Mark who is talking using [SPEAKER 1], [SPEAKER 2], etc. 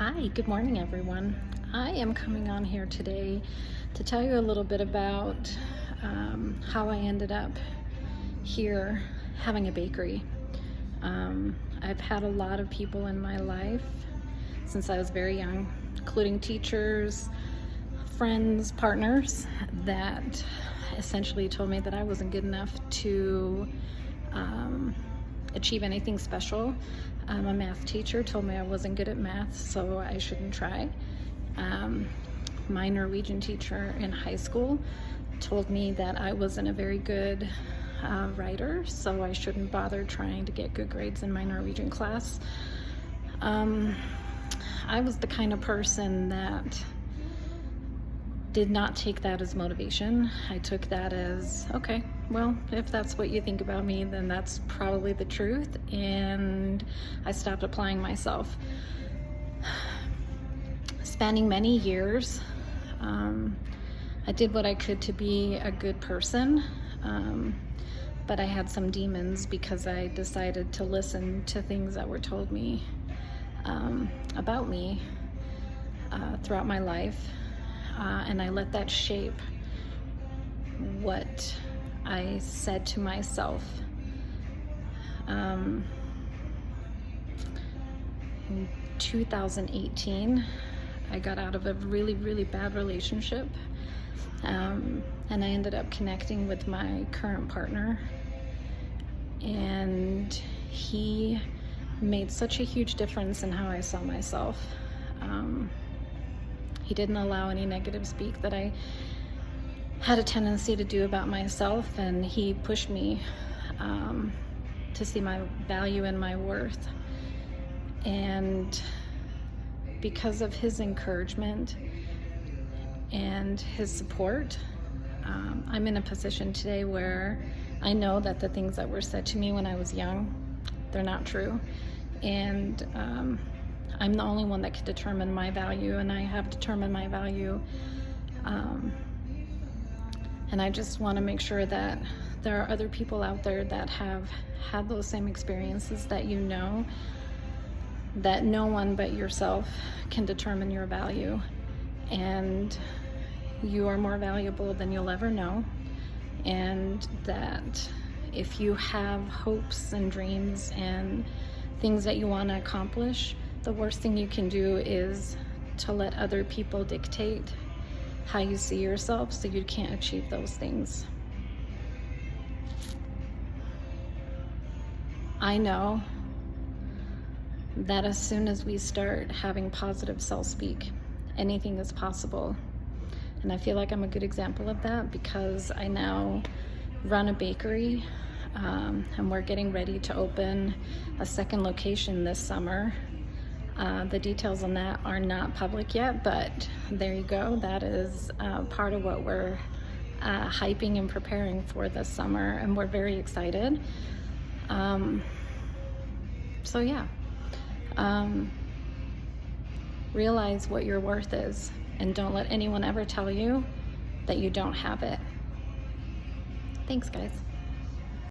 [SPEAKER 1] Hi, good morning, everyone. I am coming on here today to tell you a little bit about how I ended up here having a bakery. I've had a lot of people in my life since I was very young, including teachers, friends, partners, that essentially told me that I wasn't good enough to achieve anything special. A math teacher told me I wasn't good at math, so I shouldn't try. My Norwegian teacher in high school told me that I wasn't a very good writer, so I shouldn't bother trying to get good grades in my Norwegian class. I was the kind of person that did not take that as motivation. I took that as, okay, well, if that's what you think about me, then that's probably the truth, and I stopped applying myself. Spanning many years, I did what I could to be a good person, but I had some demons because I decided to listen to things that were told me about me throughout my life. And I let that shape what I said to myself. In 2018, I got out of a really, really bad relationship, and I ended up connecting with my current partner, and he made such a huge difference in how I saw myself. He didn't allow any negative speak that I had a tendency to do about myself, and he pushed me to see my value and my worth. And because of his encouragement and his support, I'm in a position today where I know that the things that were said to me when I was young, they're not true. And I'm the only one that can determine my value, and I have determined my value. And I just want to make sure that there are other people out there that have had those same experiences, that you know that no one but yourself can determine your value, and you are more valuable than you'll ever know. And that if you have hopes and dreams and things that you want to accomplish, the worst thing you can do is to let other people dictate how you see yourself, so you can't achieve those things. I know that as soon as we start having positive self-speak, anything is possible. And I feel like I'm a good example of that, because I now run a bakery, and we're getting ready to open a second location this summer. The details on that are not public yet, but there you go. That is part of what we're hyping and preparing for this summer, and we're very excited. So yeah, realize what your worth is, and don't let anyone ever tell you that you don't have it. Thanks, guys.